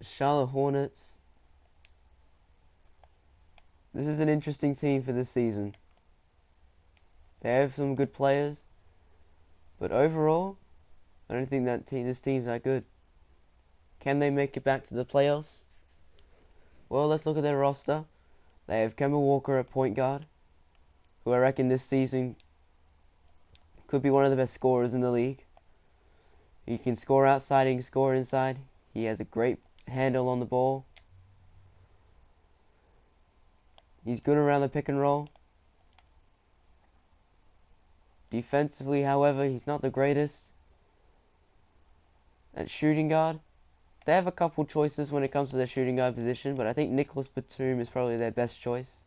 Charlotte Hornets. This is an interesting team for this season. They have some good players, but overall, I don't think this team's that good. Can they make it back to the playoffs? Well, let's look at their roster. They have Kemba Walker at point guard, who I reckon this season could be one of the best scorers in the league. He can score outside, he can score inside. He has a great handle on the ball. He's good around the pick and roll. Defensively, however, he's not the greatest. At shooting guard, they have a couple choices when it comes to their shooting guard position, but I think Nicholas Batum is probably their best choice.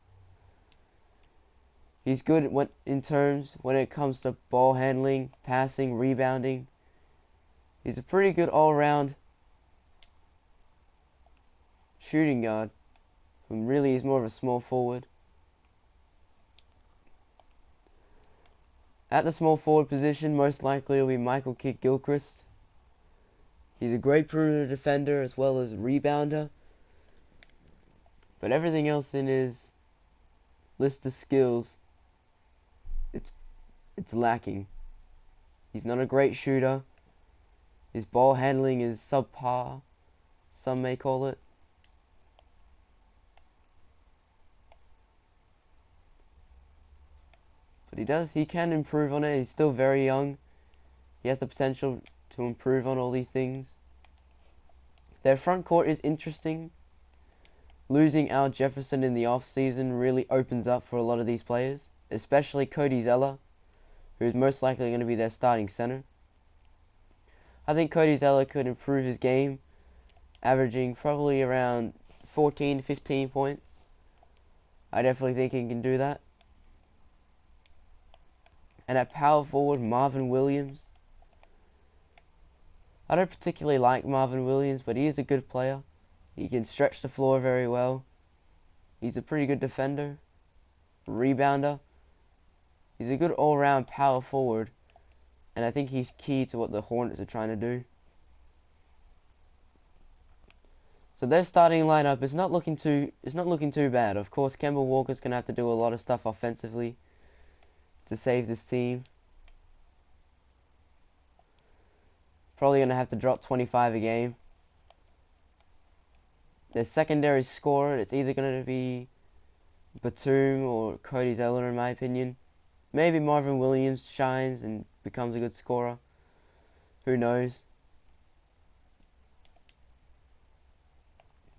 He's good when it comes to ball handling, passing, rebounding. He's a pretty good all-around shooting guard, who really is more of a small forward. At the small forward position, most likely will be Michael Kidd-Gilchrist. He's a great perimeter defender as well as rebounder, but everything else in his list of skills, it's lacking. He's not a great shooter. His ball handling is subpar, some may call it. But he can improve on it. He's still very young. He has the potential to improve on all these things. Their front court is interesting. Losing Al Jefferson in the off-season really opens up for a lot of these players, especially Cody Zeller, who is most likely going to be their starting center. I think Cody Zeller could improve his game, averaging probably around 14 to 15 points. I definitely think he can do that. And at power forward, Marvin Williams. I don't particularly like Marvin Williams, but he is a good player. He can stretch the floor very well. He's a pretty good defender, rebounder. He's a good all-round power forward, and I think he's key to what the Hornets are trying to do. So their starting lineup is not looking too bad. Of course, Kemba Walker's gonna have to do a lot of stuff offensively to save this team. Probably going to have to drop 25 a game. Their secondary scorer, it's either going to be Batum or Cody Zeller, in my opinion. Maybe Marvin Williams shines and becomes a good scorer. Who knows?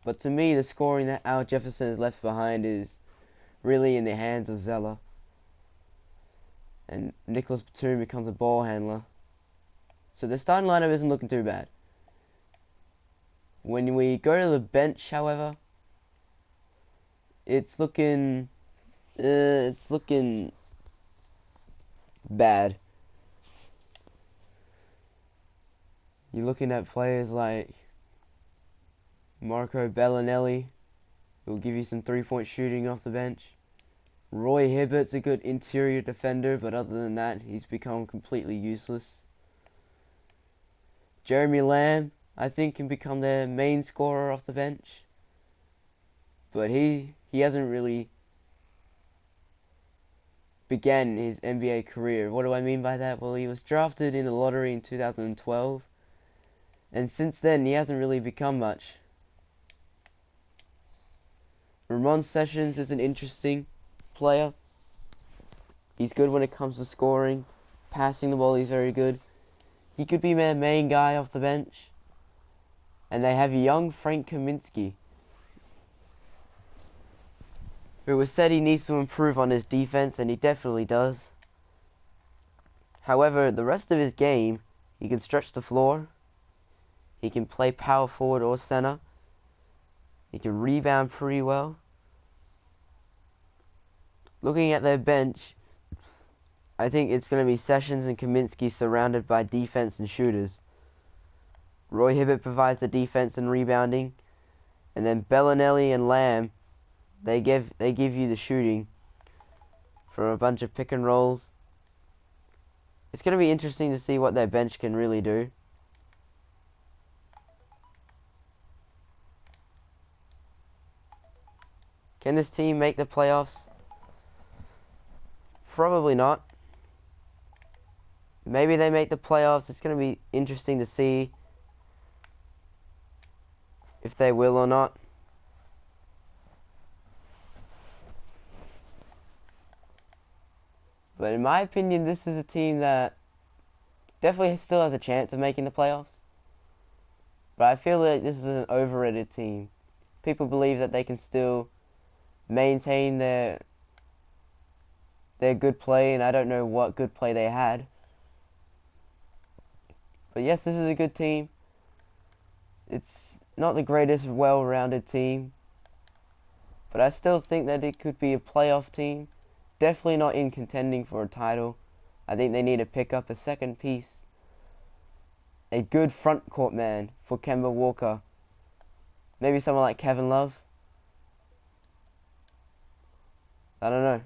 But to me, the scoring that Al Jefferson has left behind is really in the hands of Zeller. And Nicholas Batum becomes a ball handler. So the starting lineup isn't looking too bad. When we go to the bench, however, it's looking bad. You're looking at players like Marco Bellinelli, who will give you some three-point shooting off the bench. Roy Hibbert's a good interior defender, but other than that, he's become completely useless. Jeremy Lamb, I think, can become their main scorer off the bench, but he hasn't really began his NBA career. What do I mean by that? Well, he was drafted in the lottery in 2012, and since then he hasn't really become much. Ramon Sessions is an interesting player. He's good when it comes to scoring. Passing the ball, he's very good. He could be their main guy off the bench. And they have young Frank Kaminsky, who has said he needs to improve on his defense, and he definitely does. However, the rest of his game, he can stretch the floor. He can play power forward or center. He can rebound pretty well. Looking at their bench, I think it's going to be Sessions and Kaminsky surrounded by defense and shooters. Roy Hibbert provides the defense and rebounding, and then Bellinelli and Lamb, they give you the shooting for a bunch of pick and rolls. It's going to be interesting to see what their bench can really do. Can this team make the playoffs? Probably not. Maybe they make the playoffs. It's going to be interesting to see if they will or not. But in my opinion, this is a team that definitely still has a chance of making the playoffs. But I feel like this is an overrated team. People believe that they can still maintain their good play, and I don't know what good play they had. But yes, this is a good team. It's not the greatest well-rounded team, but I still think that it could be a playoff team. Definitely not in contending for a title. I think they need to pick up a second piece. A good front court man for Kemba Walker. Maybe someone like Kevin Love. I don't know.